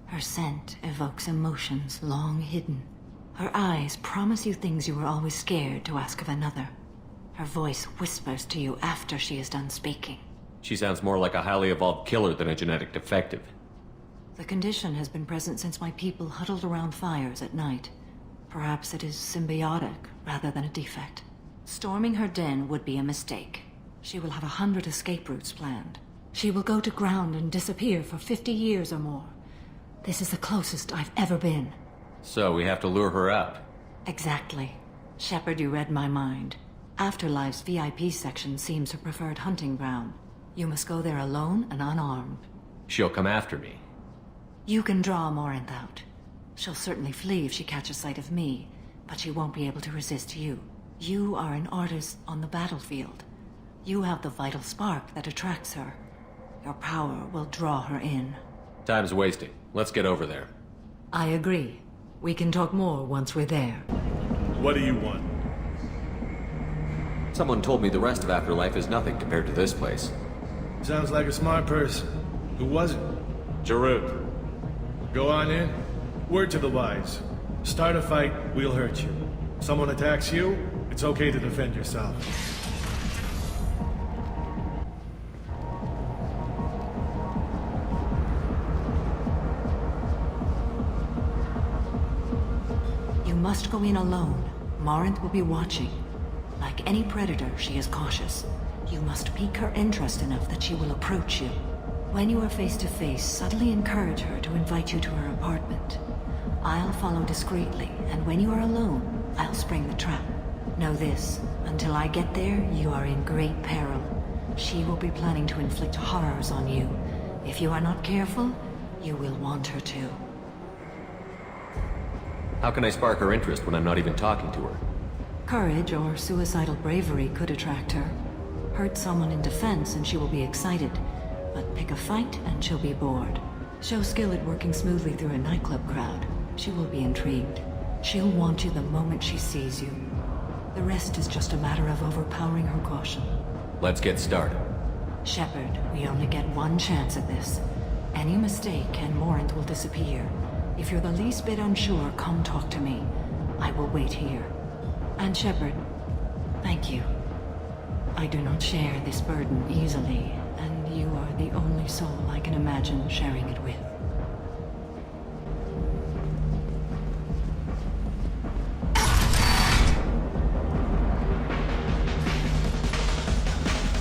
Her scent evokes emotions long hidden. Her eyes promise you things you were always scared to ask of another. Her voice whispers to you after she is done speaking. She sounds more like a highly evolved killer than a genetic defective. The condition has been present since my people huddled around fires at night. Perhaps it is symbiotic rather than a defect. Storming her den would be a mistake. She will have 100 escape routes planned. She will go to ground and disappear for 50 years or more. This is the closest I've ever been. So we have to lure her out. Exactly. Shepard, you read my mind. Afterlife's VIP section seems her preferred hunting ground. You must go there alone and unarmed. She'll come after me. You can draw Morinth out. She'll certainly flee if she catches sight of me, but she won't be able to resist you. You are an artist on the battlefield. You have the vital spark that attracts her. Your power will draw her in. Time's wasting. Let's get over there. I agree. We can talk more once we're there. What do you want? Someone told me the rest of Afterlife is nothing compared to this place. Sounds like a smart person. Who was it? Jarut. Go on in. Word to the wise. Start a fight, we'll hurt you. Someone attacks you, it's okay to defend yourself. You must go in alone. Morinth will be watching. Like any predator, she is cautious. You must pique her interest enough that she will approach you. When you are face to face, subtly encourage her to invite you to her apartment. I'll follow discreetly, and when you are alone, I'll spring the trap. Know this, until I get there, you are in great peril. She will be planning to inflict horrors on you. If you are not careful, you will want her to. How can I spark her interest when I'm not even talking to her? Courage or suicidal bravery could attract her. Hurt someone in defense and she will be excited. But pick a fight and she'll be bored. Show skill at working smoothly through a nightclub crowd. She will be intrigued. She'll want you the moment she sees you. The rest is just a matter of overpowering her caution. Let's get started. Shepard, we only get one chance at this. Any mistake and Morinth will disappear. If you're the least bit unsure, come talk to me. I will wait here. And Shepard, thank you. I do not share this burden easily, and you are the only soul I can imagine sharing it with.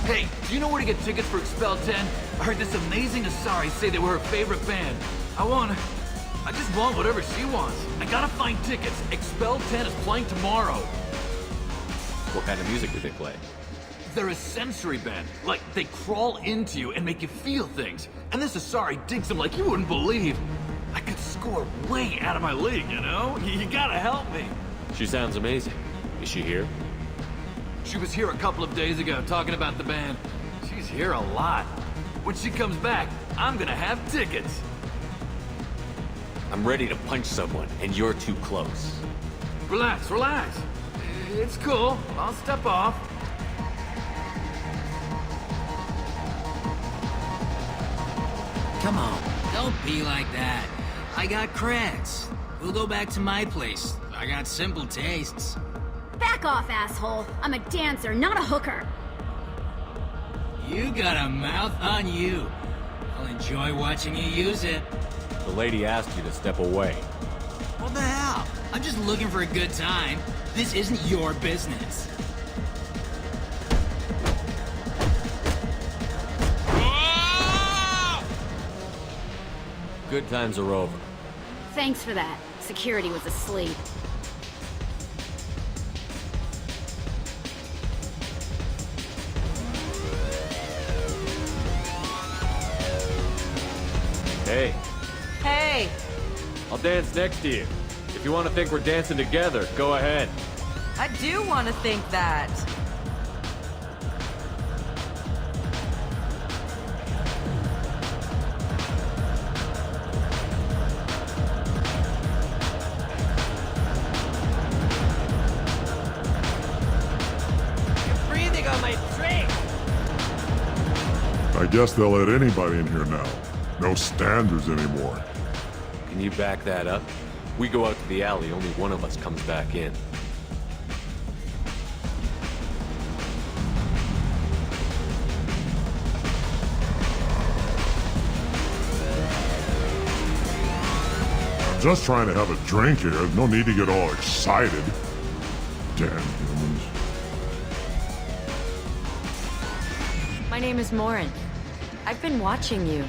Hey, do you know where to get tickets for Expel 10? I heard this amazing Asari say they were her favorite band. I just want whatever she wants. I gotta find tickets. Expel 10 is playing tomorrow. What kind of music do they play? They're a sensory band. Like, they crawl into you and make you feel things. And this Asari digs them like you wouldn't believe. I could score way out of my league, you know? You gotta help me. She sounds amazing. Is she here? She was here a couple of days ago talking about the band. She's here a lot. When she comes back, I'm gonna have tickets. I'm ready to punch someone, and you're too close. Relax, relax. It's cool. I'll step off. Come on, don't be like that. I got creds. We'll go back to my place. I got simple tastes. Back off, asshole. I'm a dancer, not a hooker. You got a mouth on you. I'll enjoy watching you use it. The lady asked you to step away. What the hell? I'm just looking for a good time. This isn't your business. Good times are over. Thanks for that. Security was asleep. Hey. Hey! I'll dance next to you. If you want to think we're dancing together, go ahead. I do want to think that. You're breathing on my drink! I guess they'll let anybody in here now. No standards anymore. Can you back that up? We go out to the alley, only one of us comes back in. I'm just trying to have a drink here. No need to get all excited. Damn humans. My name is Morinth. I've been watching you.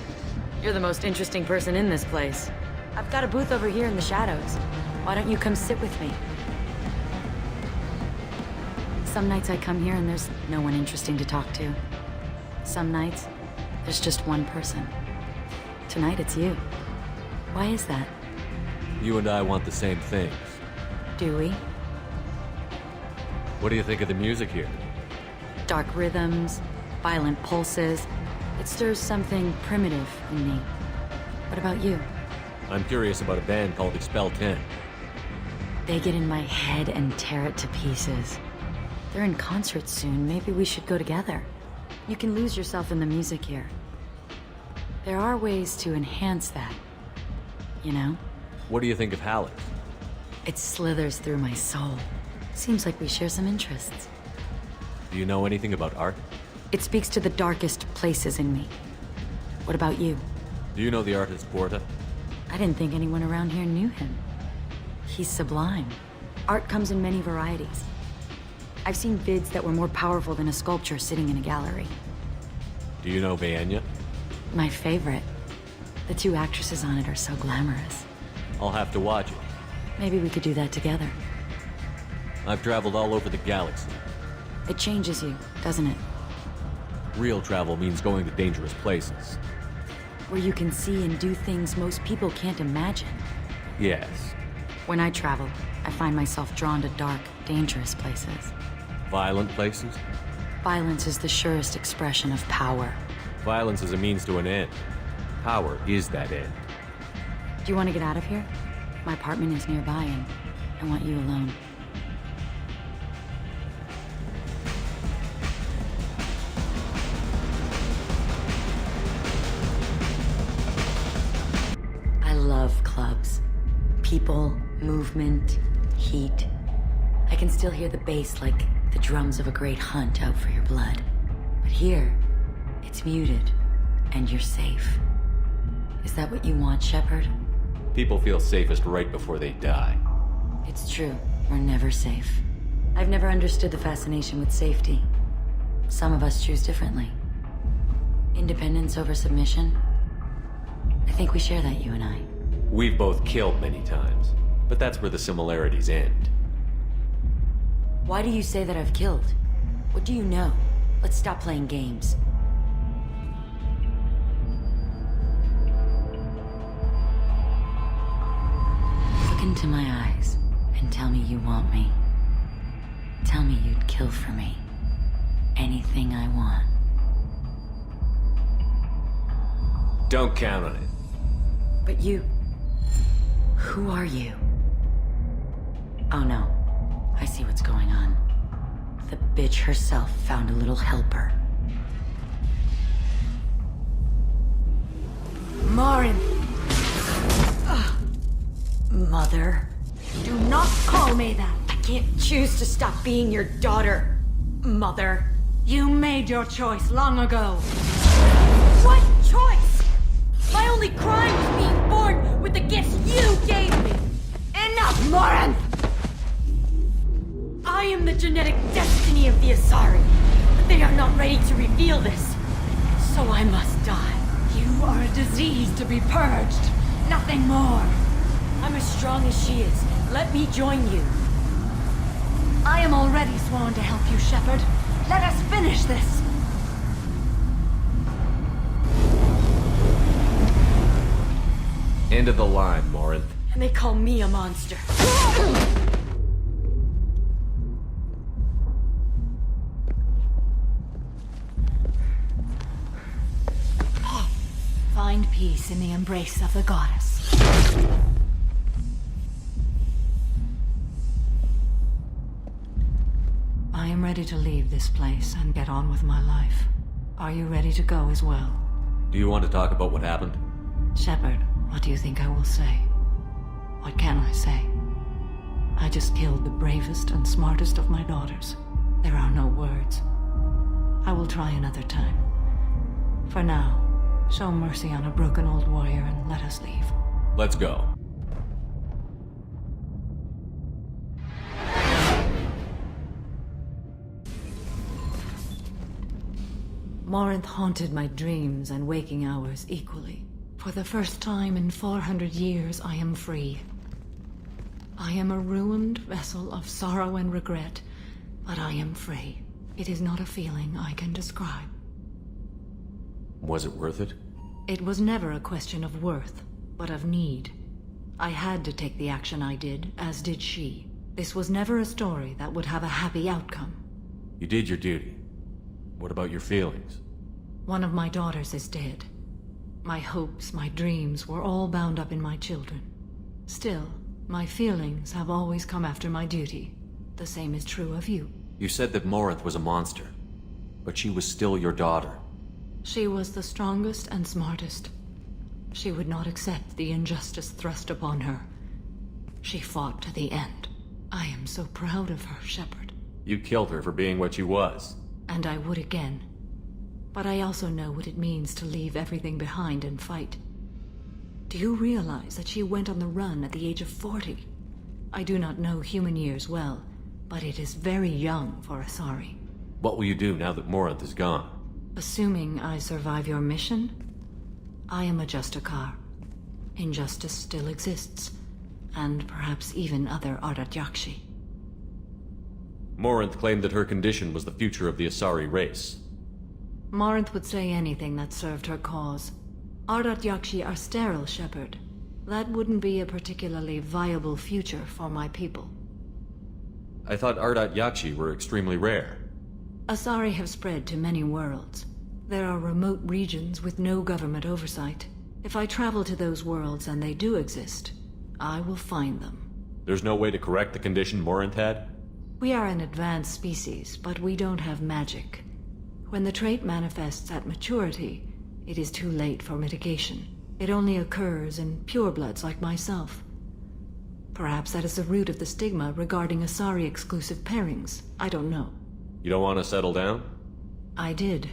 You're the most interesting person in this place. I've got a booth over here in the shadows. Why don't you come sit with me? Some nights I come here and there's no one interesting to talk to. Some nights, there's just one person. Tonight it's you. Why is that? You and I want the same things. Do we? What do you think of the music here? Dark rhythms, violent pulses. It stirs something primitive in me. What about you? I'm curious about a band called Expel 10. They get in my head and tear it to pieces. They're in concert soon. Maybe we should go together. You can lose yourself in the music here. There are ways to enhance that, you know? What do you think of Hallex? It slithers through my soul. Seems like we share some interests. Do you know anything about art? It speaks to the darkest places in me. What about you? Do you know the artist Porta? I didn't think anyone around here knew him. He's sublime. Art comes in many varieties. I've seen vids that were more powerful than a sculpture sitting in a gallery. Do you know Bienya? My favorite. The two actresses on it are so glamorous. I'll have to watch it. Maybe we could do that together. I've traveled all over the galaxy. It changes you, doesn't it? Real travel means going to dangerous places. Where you can see and do things most people can't imagine. Yes. When I travel, I find myself drawn to dark, dangerous places. Violent places? Violence is the surest expression of power. Violence is a means to an end. Power is that end. Do you want to get out of here? My apartment is nearby and I want you alone. I love clubs. People, movement, heat. I can still hear the bass like the drums of a great hunt out for your blood. But here, it's muted, and you're safe. Is that what you want, Shepard? People feel safest right before they die. It's true. We're never safe. I've never understood the fascination with safety. Some of us choose differently. Independence over submission? I think we share that, you and I. We've both killed many times, but that's where the similarities end. Why do you say that I've killed? What do you know? Let's stop playing games. Look into my eyes and tell me you want me. Tell me you'd kill for me. Anything I want. Don't count on it. But you... Who are you? Oh no. I see what's going on. The bitch herself found a little helper. Marin! Mother. Do not call me that! I can't choose to stop being your daughter, Mother. You made your choice long ago. What choice? My only crime was being born with the gifts you gave me. Enough, Morin! I am the genetic destiny of the Asari, but they are not ready to reveal this. So I must die. You are a disease to be purged. Nothing more. I'm as strong as she is. Let me join you. I am already sworn to help you, Shepard. Let us finish this. End of the line, Morinth. And they call me a monster. Find peace in the embrace of the goddess. I am ready to leave this place and get on with my life. Are you ready to go as well? Do you want to talk about what happened? Shepard, what do you think I will say? What can I say? I just killed the bravest and smartest of my daughters. There are no words. I will try another time. For now, show mercy on a broken old warrior and let us leave. Let's go. Morinth haunted my dreams and waking hours equally. For the first time in 400 years, I am free. I am a ruined vessel of sorrow and regret, but I am free. It is not a feeling I can describe. Was it worth it? It was never a question of worth, but of need. I had to take the action I did, as did she. This was never a story that would have a happy outcome. You did your duty. What about your feelings? One of my daughters is dead. My hopes, my dreams were all bound up in my children. Still, My feelings have always come after my duty. The same is true of you. You said that Morinth was a monster, but she was still your daughter. She was the strongest and smartest. She would not accept the injustice thrust upon her. She fought to the end. I am so proud of her, Shepard. You killed her for being what she was. And I would again. But I also know what it means to leave everything behind and fight. Do you realize that she went on the run at the age of 40? I do not know human years well, but it is very young for Asari. What will you do now that Morinth is gone? Assuming I survive your mission, I am a Justicar. Injustice still exists, and perhaps even other Ardat Yakshi. Morinth claimed that her condition was the future of the Asari race. Morinth would say anything that served her cause. Ardat Yakshi are sterile, Shepard. That wouldn't be a particularly viable future for my people. I thought Ardat Yakshi were extremely rare. Asari have spread to many worlds. There are remote regions with no government oversight. If I travel to those worlds and they do exist, I will find them. There's no way to correct the condition Morinth had? We are an advanced species, but we don't have magic. When the trait manifests at maturity, it is too late for mitigation. It only occurs in purebloods like myself. Perhaps that is the root of the stigma regarding Asari-exclusive pairings. I don't know. You don't want to settle down? I did.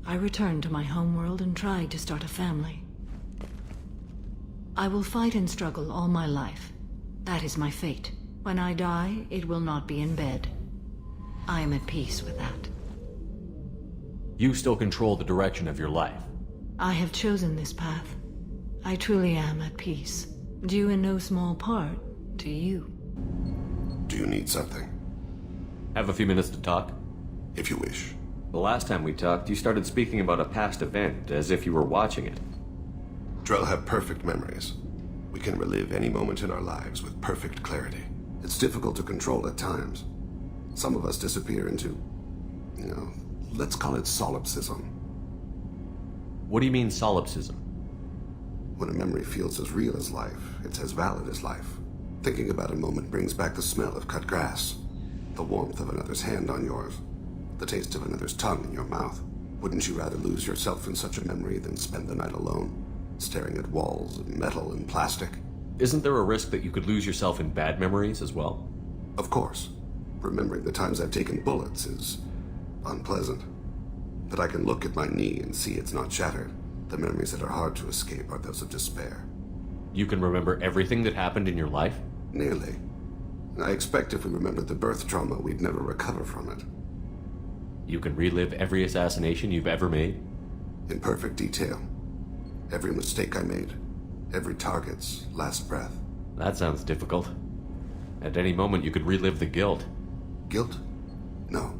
I returned to my homeworld and tried to start a family. I will fight and struggle all my life. That is my fate. When I die, it will not be in bed. I am at peace with that. You still control the direction of your life. I have chosen this path. I truly am at peace. Due in no small part to you. Do you need something? Have a few minutes to talk? If you wish. The last time we talked, you started speaking about a past event, as if you were watching it. Drell have perfect memories. We can relive any moment in our lives with perfect clarity. It's difficult to control at times. Some of us disappear into, let's call it solipsism. What do you mean, solipsism? When a memory feels as real as life, it's as valid as life. Thinking about a moment brings back the smell of cut grass, the warmth of another's hand on yours, the taste of another's tongue in your mouth. Wouldn't you rather lose yourself in such a memory than spend the night alone, staring at walls of metal and plastic? Isn't there a risk that you could lose yourself in bad memories as well? Of course. Remembering the times I've taken bullets is unpleasant. But I can look at my knee and see it's not shattered. The memories that are hard to escape are those of despair. You can remember everything that happened in your life? Nearly. I expect if we remembered the birth trauma, we'd never recover from it. You can relive every assassination you've ever made? In perfect detail. Every mistake I made. Every target's last breath. That sounds difficult. At any moment, you could relive the guilt. Guilt? No.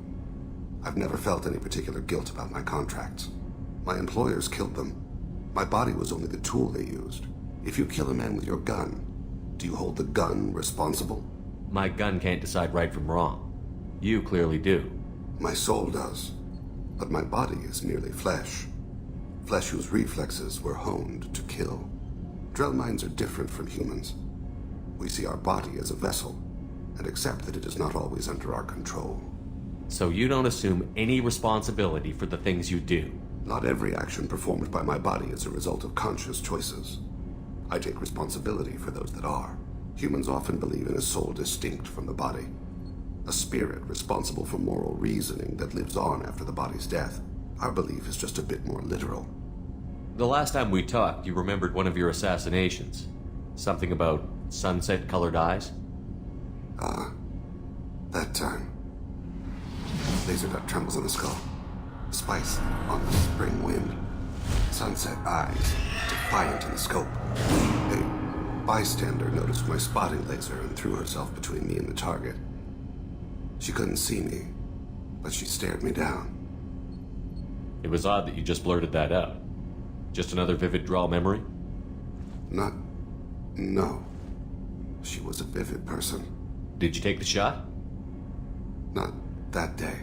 I've never felt any particular guilt about my contracts. My employers killed them. My body was only the tool they used. If you kill a man with your gun, do you hold the gun responsible? My gun can't decide right from wrong. You clearly do. My soul does. But my body is merely flesh. Flesh whose reflexes were honed to kill. Drell minds are different from humans. We see our body as a vessel, and accept that it is not always under our control. So you don't assume any responsibility for the things you do? Not every action performed by my body is a result of conscious choices. I take responsibility for those that are. Humans often believe in a soul distinct from the body. A spirit responsible for moral reasoning that lives on after the body's death. Our belief is just a bit more literal. The last time we talked, you remembered one of your assassinations. Something about sunset-colored eyes? That time. Laser dot trembles in the skull. Spice on the spring wind. Sunset eyes, defiant in the scope. A bystander noticed my spotting laser and threw herself between me and the target. She couldn't see me, but she stared me down. It was odd that you just blurted that out. Just another vivid draw memory? No. She was a vivid person. Did you take the shot? Not that day.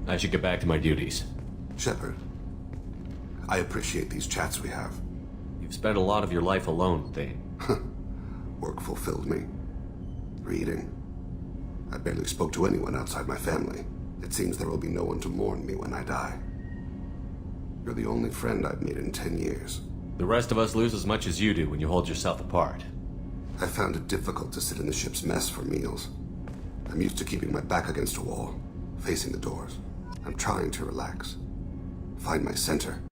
I should get back to my duties. Shepard, I appreciate these chats we have. You've You've spent a lot of your life alone, Thane. Work fulfilled me. Reading. I barely spoke to anyone outside my family. It seems there will be no one to mourn me when I die. You're the only friend I've made in 10 years. The rest of us lose as much as you do when you hold yourself apart. I found it difficult to sit in the ship's mess for meals. I'm used to keeping my back against a wall, facing the doors. I'm trying to relax. Find my center.